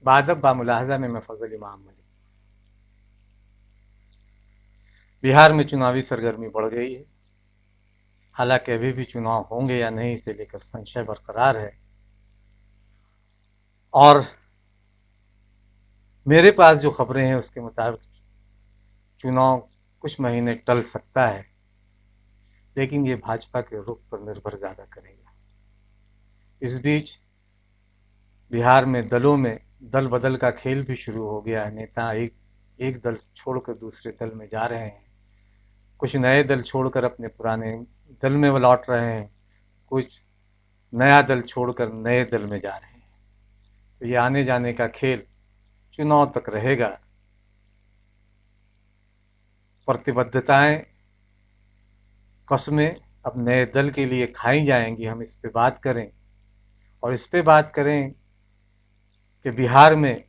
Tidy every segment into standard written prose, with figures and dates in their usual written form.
बादब बामुलाहजा में मैं फजल इमाम मलिक। बिहार में चुनावी सरगर्मी बढ़ गई है। हालांकि अभी भी चुनाव होंगे या नहीं इसे लेकर संशय बरकरार है, और मेरे पास जो खबरें हैं उसके मुताबिक चुनाव कुछ महीने टल सकता है, लेकिन ये भाजपा के रुख पर निर्भर ज्यादा करेगा। इस बीच बिहार में दलों में दल बदल का खेल भी शुरू हो गया है। नेता एक दल छोड़कर दूसरे दल में जा रहे हैं, कुछ नए दल छोड़कर अपने पुराने दल में वो लौट रहे हैं, कुछ नया दल छोड़कर नए दल में जा रहे हैं। तो ये आने जाने का खेल चुनाव तक रहेगा। प्रतिबद्धताएं, कस्में अब नए दल के लिए खाई जाएंगी। हम इस पे बात करें, और इस पे बात करें कि बिहार में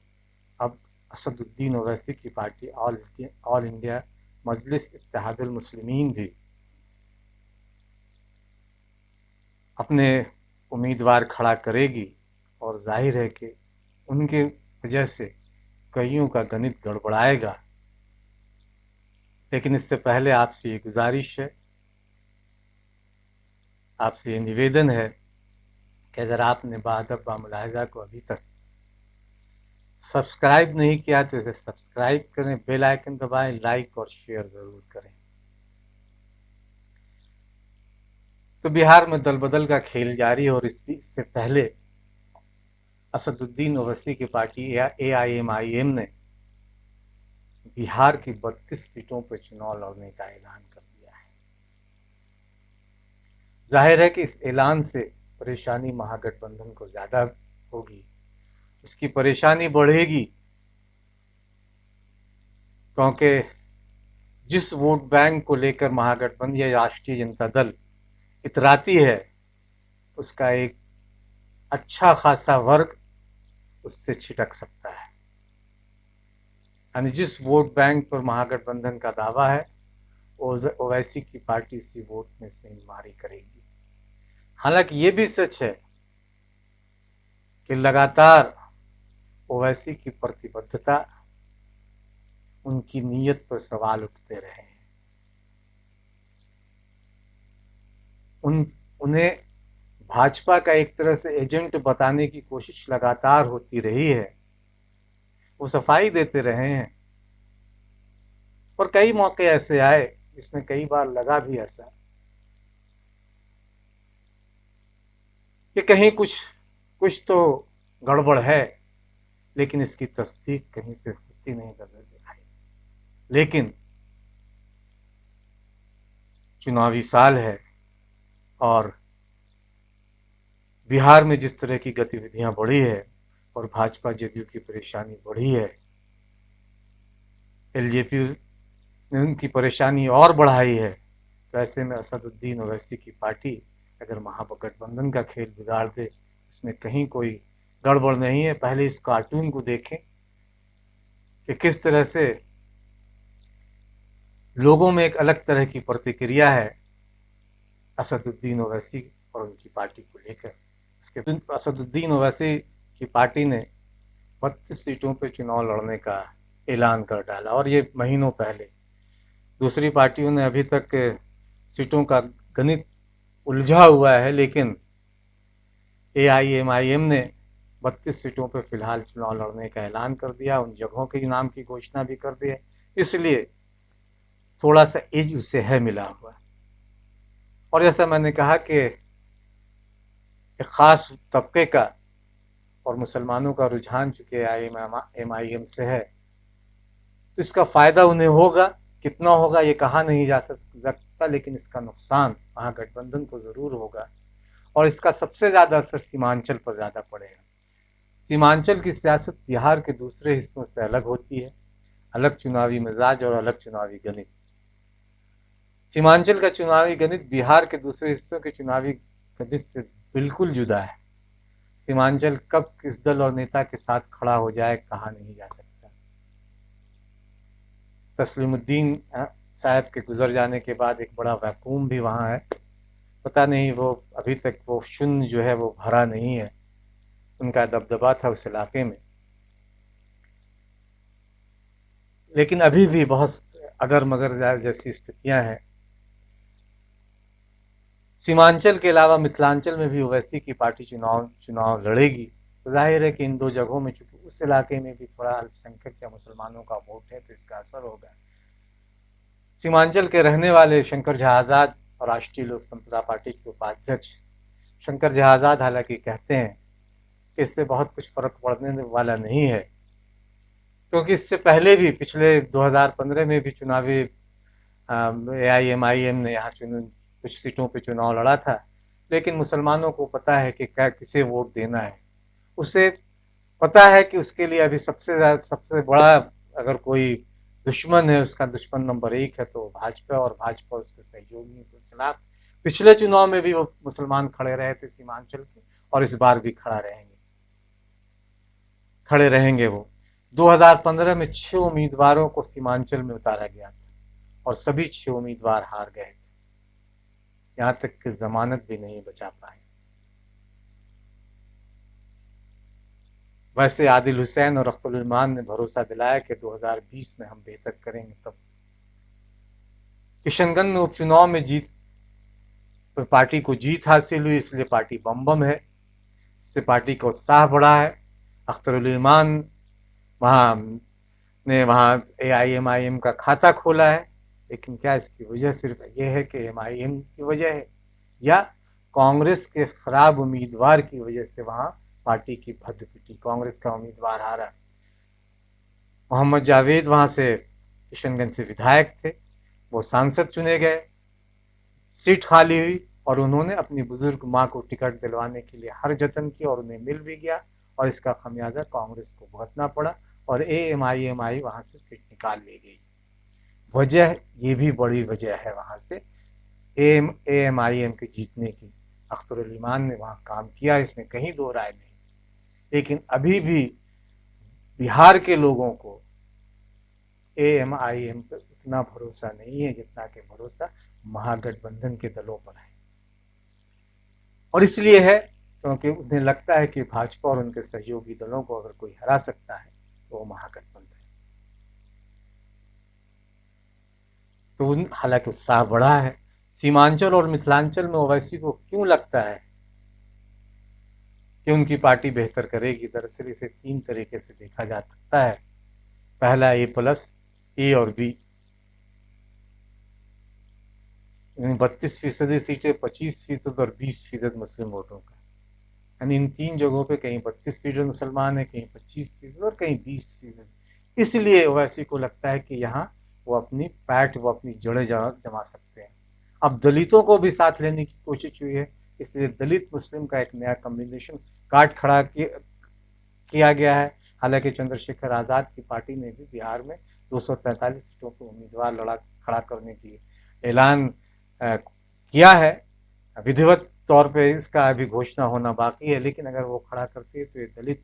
अब असदुद्दीन ओवैसी की पार्टी ऑल इंडिया मजलिस इत्तेहादुल मुस्लिमीन भी अपने उम्मीदवार खड़ा करेगी, और जाहिर है कि उनके वजह से कईयों का गणित गड़बड़ाएगा। लेकिन इससे पहले आपसे ये गुजारिश है, आपसे ये निवेदन है कि अगर आपने बादब बामुलाहजा को अभी तक सब्सक्राइब नहीं किया तो इसे सब्सक्राइब करें, बेल आइकन दबाएं, लाइक और शेयर जरूर करें। तो बिहार में दल बदल का खेल जारी है, और इससे पहले असदुद्दीन ओवैसी की पार्टी AIMIM ने बिहार की 32 सीटों पर चुनाव लड़ने का ऐलान कर दिया है। जाहिर है कि इस ऐलान से परेशानी महागठबंधन को ज्यादा होगी, उसकी परेशानी बढ़ेगी, क्योंकि जिस वोट बैंक को लेकर महागठबंधन या राष्ट्रीय जनता दल इतराती है, उसका एक अच्छा खासा वर्ग उससे छिटक सकता है। यानी जिस वोट बैंक पर महागठबंधन का दावा है, ओवैसी की पार्टी इसी वोट में से मारी करेगी। हालांकि ये भी सच है कि लगातार ओवैसी की प्रतिबद्धता, उनकी नीयत पर सवाल उठते रहे हैं। उन्हें भाजपा का एक तरह से एजेंट बताने की कोशिश लगातार होती रही है, वो सफाई देते रहे हैं, और कई मौके ऐसे आए जिसमें कई बार लगा भी ऐसा कि कहीं कुछ तो गड़बड़ है, लेकिन इसकी तस्दीक कहीं से होती नहीं नजर दिखाई। लेकिन चुनावी साल है, और बिहार में जिस तरह की गतिविधियां बढ़ी है और भाजपा जदयू की परेशानी बढ़ी है, एलजेपी ने उनकी परेशानी और बढ़ाई है, तो ऐसे में असदुद्दीन ओवैसी की पार्टी अगर महागठबंधन का खेल बिगाड़ दे, इसमें कहीं कोई गड़बड़ नहीं है। पहले इस कार्टून को देखें कि किस तरह से लोगों में एक अलग तरह की प्रतिक्रिया है असदुद्दीन ओवैसी और उनकी पार्टी को लेकर। इसके असदुद्दीन ओवैसी की पार्टी ने 32 सीटों पर चुनाव लड़ने का ऐलान कर डाला, और ये महीनों पहले। दूसरी पार्टियों ने अभी तक सीटों का गणित उलझा हुआ है, लेकिन AIMIM ने 32 सीटों पर फिलहाल चुनाव लड़ने का ऐलान कर दिया, उन जगहों के नाम की घोषणा भी कर दी है। इसलिए थोड़ा सा एज उसे है मिला हुआ। और जैसा मैंने कहा कि एक खास तबके का और मुसलमानों का रुझान चुके AIMIM से है, तो इसका फायदा उन्हें होगा। कितना होगा ये कहा नहीं जा सकता, लेकिन इसका नुकसान महागठबंधन को जरूर होगा, और इसका सबसे ज्यादा असर सीमांचल पर ज्यादा पड़ेगा। सीमांचल की सियासत बिहार के दूसरे हिस्सों से अलग होती है, अलग चुनावी मिजाज और अलग चुनावी गणित। सीमांचल का चुनावी गणित बिहार के दूसरे हिस्सों के चुनावी गणित से बिल्कुल जुदा है। सीमांचल कब किस दल और नेता के साथ खड़ा हो जाए कहा नहीं जा सकता। तस्लीमुद्दीन साहब के गुजर जाने के बाद एक बड़ा वैक्यूम भी वहां है। पता नहीं वो अभी तक वो शून्य जो है वो भरा नहीं है। उनका दबदबा था उस इलाके में, लेकिन अभी भी बहुत अगर मगर जैसी स्थितियां हैं। सीमांचल के अलावा मिथिलांचल में भी ओवैसी की पार्टी चुनाव चुनाव लड़ेगी। तो जाहिर है कि इन दो जगहों में, चूंकि उस इलाके में भी थोड़ा अल्पसंख्यक या मुसलमानों का वोट है, तो इसका असर होगा। सीमांचल के रहने वाले शंकर झा आजाद और राष्ट्रीय लोक समता पार्टी के उपाध्यक्ष शंकर झा आजाद हालांकि कहते हैं कि इससे बहुत कुछ फर्क पड़ने वाला नहीं है, क्योंकि इससे पहले भी पिछले 2015 में भी चुनावी AIMIM ने यहाँ कुछ सीटों पे चुनाव लड़ा था, लेकिन मुसलमानों को पता है कि क्या किसे वोट देना है। उसे पता है कि उसके लिए अभी सबसे बड़ा अगर कोई दुश्मन है, उसका दुश्मन नंबर 1 है तो भाजपा, और भाजपा उसके सहयोगियों के खिलाफ पिछले चुनाव में भी वो मुसलमान खड़े रहे थे सीमांचल के, और इस बार भी खड़े रहेंगे वो। 2015 में 6 उम्मीदवारों को सीमांचल में उतारा गया था और सभी 6 उम्मीदवार हार गए थे, यहां तक कि जमानत भी नहीं बचा पाए। वैसे आदिल हुसैन और अख्तरुल इमान ने भरोसा दिलाया कि 2020 में हम बेहतर करेंगे। तब किशनगंज में उपचुनाव में पार्टी को जीत हासिल हुई, इसलिए पार्टी बम बम है, इससे पार्टी का उत्साह बढ़ा है। अख्तरुल इमान वहां AIMIM का खाता खोला है, लेकिन क्या इसकी वजह सिर्फ ये है कि MIM की वजह है, या कांग्रेस के खराब उम्मीदवार की वजह से वहां पार्टी की भद्द पिटी, कांग्रेस का उम्मीदवार हारा। मोहम्मद जावेद वहां से किशनगंज से विधायक थे, वो सांसद चुने गए, सीट खाली हुई और उन्होंने अपनी बुजुर्ग मां को टिकट दिलवाने के लिए हर जतन किया और उन्हें मिल भी गया, और इसका खमियाजा कांग्रेस को भुगतना पड़ा और AIMIM वहां से सीट निकाल ली गई। वजह ये भी बड़ी वजह है वहां से AIMIM के जीतने की। अख्तरुल इमान ने वहां काम किया, इसमें कहीं दो राय नहीं, लेकिन अभी भी बिहार के लोगों को AIMIM पर उतना भरोसा नहीं है जितना कि भरोसा महागठबंधन के दलों पर है। और इसलिए है क्योंकि उन्हें लगता है कि भाजपा और उनके सहयोगी दलों को अगर कोई हरा सकता है तो वो महागठबंधन। तो हालांकि उत्साह बढ़ा है। सीमांचल और मिथिलांचल में ओवैसी को क्यों लगता है कि उनकी पार्टी बेहतर करेगी? दरअसल इसे 3 तरीके से देखा जा सकता है। पहला A+, A और B, 32% सीटें, 25% और 20% मुस्लिम वोटों का, यानी इन 3 जगहों पे कहीं 32% मुसलमान है, कहीं 25% और कहीं 20%। इसलिए ओवैसी को लगता है कि यहाँ वो अपनी जड़ें जमा सकते हैं। अब दलितों को भी साथ लेने की कोशिश हुई है, इसलिए दलित मुस्लिम का एक नया कॉम्बिनेशन कार्ड खड़ा किया गया है। हालांकि चंद्रशेखर आजाद की पार्टी ने भी बिहार में 243 सीटों पर उम्मीदवार खड़ा करने की ऐलान किया है। विधिवत तौर पे इसका अभी घोषणा होना बाकी है, लेकिन अगर वो खड़ा करती है तो ये दलित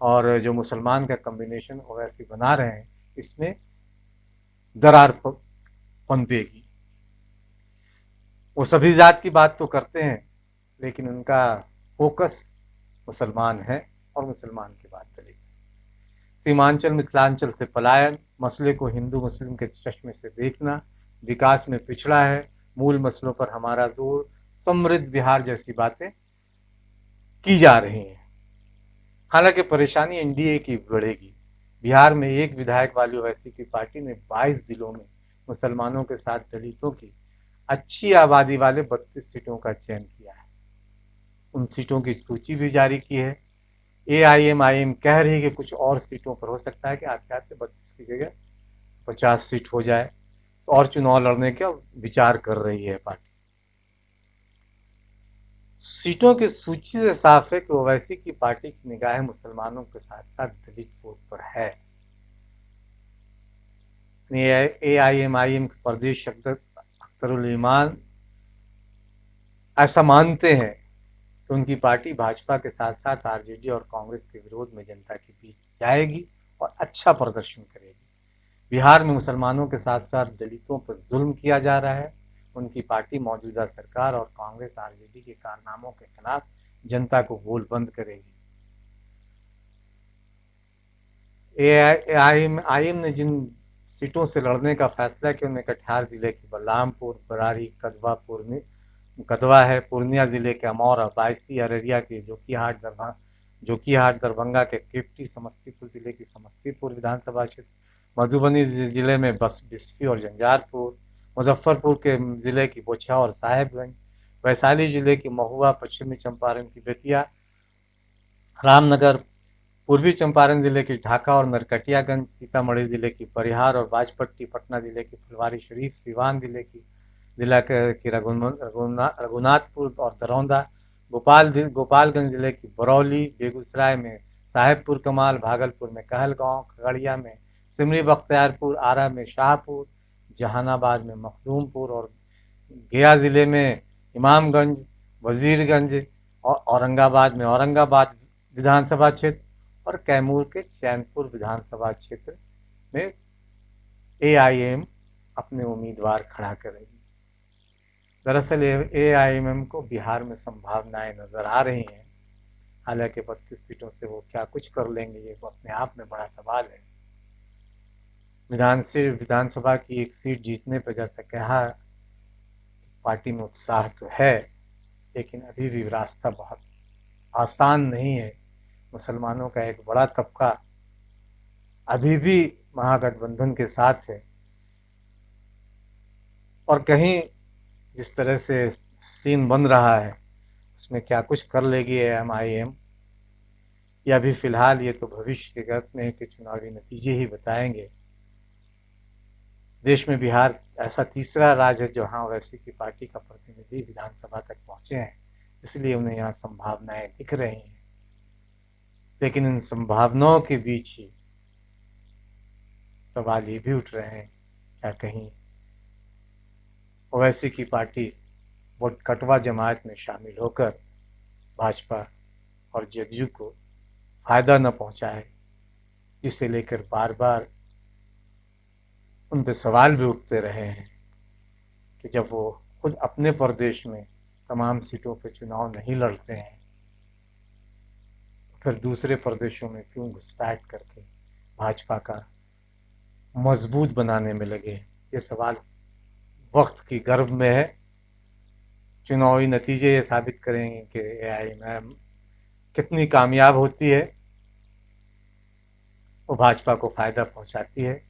और जो मुसलमान का कॉम्बिनेशन ओवैसी बना रहे हैं, इसमें दरार पनपेगी। वो सभी जात की बात तो करते हैं, लेकिन उनका फोकस मुसलमान है और मुसलमान की बात दलित। सीमांचल मिथिलांचल से पलायन, मसले को हिंदू मुस्लिम के चश्मे से देखना, विकास में पिछड़ा है, मूल मसलों पर हमारा जोर, समृद्ध बिहार जैसी बातें की जा रही हैं। हालांकि परेशानी NDA की बढ़ेगी। बिहार में एक विधायक वाली ओवैसी की पार्टी ने 22 जिलों में मुसलमानों के साथ दलितों की अच्छी आबादी वाले 32 सीटों का चयन किया है। उन सीटों की सूची भी जारी की है। AIMIM कह रही है कि कुछ और सीटों पर हो सकता है कि आते आते 32 की जगह 50 सीट हो जाए, और चुनाव लड़ने का विचार कर रही है पार्टी। सीटों की सूची से साफ है कि ओवैसी की पार्टी की निगाहें मुसलमानों के साथ साथ दलित वोट पर है। AIMIM के प्रदेश अख्तरुल इमान ऐसा मानते हैं कि उनकी पार्टी भाजपा के साथ साथ RJD और कांग्रेस के विरोध में जनता के बीच जाएगी और अच्छा प्रदर्शन करेगी। बिहार में मुसलमानों के साथ साथ दलितों पर जुल्म किया जा रहा है। उनकी पार्टी मौजूदा सरकार और कांग्रेस RJD के कारनामों के खिलाफ जनता को गोलबंद करेगी। AIMIM ने जिन सीटों से लड़ने का फैसला किया। उन्होंने कटिहार जिले की बलरामपुर, बरारी, कदवा है, पूर्णिया जिले के अमौर, बायसी, अररिया के जोकीहाट, दरभंगा के केवटी, समस्तीपुर जिले की समस्तीपुर विधानसभा क्षेत्र, मधुबनी जिले में बिस्फी और झंझारपुर, मुजफ्फरपुर के जिले की बोछा और साहेबगंज, वैशाली जिले की महुआ, पश्चिमी चंपारण की बेतिया, रामनगर, पूर्वी चंपारण जिले की ढाका और नरकटियागंज, सीतामढ़ी जिले की परिहार और बाजपट्टी, पटना जिले की फुलवारी शरीफ, सीवान जिले की रघुनाथपुर और दरौंदा, गोपालगंज जिले की बरौली, बेगूसराय में साहेबपुर कमाल, भागलपुर में कहलगांव, खगड़िया में सिमरी बख्तियारपुर, आरा में शाहपुर, जहानाबाद में मखदूमपुर और गया जिले में इमामगंज, वजीरगंज और औरंगाबाद में औरंगाबाद विधानसभा क्षेत्र और कैमूर के चैनपुर विधानसभा क्षेत्र में एआईएम अपने उम्मीदवार खड़ा करेगी। दरअसल एआईएम को बिहार में संभावनाएं नजर आ रही हैं, हालांकि 32 सीटों से वो क्या कुछ कर लेंगे ये तो अपने आप में बड़ा सवाल है। विधानसभा की एक सीट जीतने पर जैसा कहा, पार्टी में उत्साह तो है, लेकिन अभी भी रास्ता बहुत आसान नहीं है। मुसलमानों का एक बड़ा तबका अभी भी महागठबंधन के साथ है और कहीं जिस तरह से सीन बन रहा है उसमें क्या कुछ कर लेगी एमआईएम, या अभी फिलहाल ये तो भविष्य के गत में के चुनावी नतीजे ही बताएंगे। देश में बिहार ऐसा तीसरा राज्य है जहां ओवैसी की पार्टी का प्रतिनिधि विधानसभा तक पहुंचे हैं, इसलिए उन्हें यहाँ संभावनाएं दिख रही हैं। लेकिन इन संभावनाओं के बीच ही सवाल ये भी उठ रहे हैं, क्या कहीं ओवैसी की पार्टी वो कटवा जमात में शामिल होकर भाजपा और जदयू को फायदा न पहुंचाए, जिसे लेकर बार बार उन पर सवाल भी उठते रहे हैं कि जब वो खुद अपने प्रदेश में तमाम सीटों पर चुनाव नहीं लड़ते हैं तो फिर दूसरे प्रदेशों में क्यों घुसपैठ करके भाजपा का मजबूत बनाने में लगे। ये सवाल वक्त की गर्भ में है। चुनावी नतीजे ये साबित करेंगे कि एआईएम कितनी कामयाब होती है, वो भाजपा को फायदा पहुंचाती है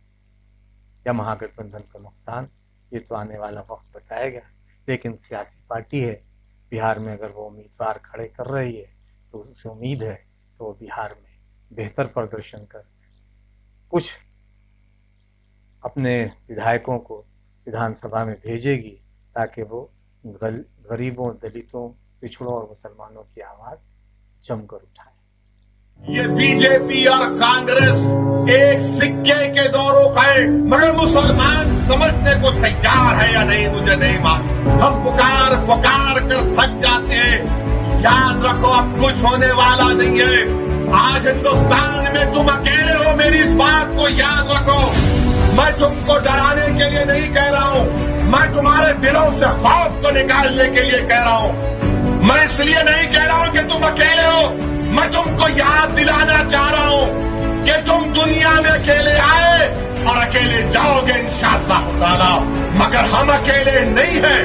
या महागठबंधन का नुकसान, ये तो आने वाला वक्त बताएगा। लेकिन सियासी पार्टी है, बिहार में अगर वो उम्मीदवार खड़े कर रही है तो उससे उम्मीद है तो वो बिहार में बेहतर प्रदर्शन कर कुछ अपने विधायकों को विधानसभा में भेजेगी ताकि वो गरीबों, दलितों, पिछड़ों और मुसलमानों की आवाज जमकर उठाए। ये बीजेपी और कांग्रेस एक सिक्के के दो रुख है, मगर मुसलमान समझने को तैयार है या नहीं मुझे नहीं मालूम। हम पुकार कर थक जाते हैं। याद रखो अब कुछ होने वाला नहीं है। आज हिंदुस्तान में तुम अकेले हो, मेरी इस बात को याद रखो। मैं तुमको डराने के लिए नहीं कह रहा हूं, मैं तुम्हारे दिलों से खौफ को निकालने के लिए कह रहा हूं। मैं इसलिए नहीं कह रहा हूं कि तुम अकेले हो, मैं तुमको याद दिलाना चाह रहा हूं कि तुम दुनिया में अकेले आए और अकेले जाओगे इंशाअल्लाह ताला, मगर हम अकेले नहीं हैं।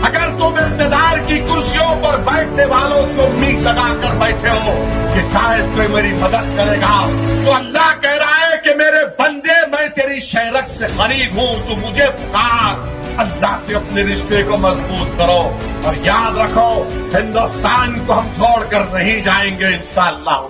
अगर तुम इक़्तिदार की कुर्सियों पर बैठने वालों से उम्मीद लगाकर बैठे हो कि शायद कोई मेरी मदद करेगा, तो अल्लाह कह रहा है कि मेरे बंदे, मैं तेरी शहरत से करीब हूं, तू मुझे पुकार। अल्लाह से अपने रिश्ते को मजबूत करो और याद रखो, हिंदुस्तान को हम छोड़कर नहीं जाएंगे इंशाअल्लाह।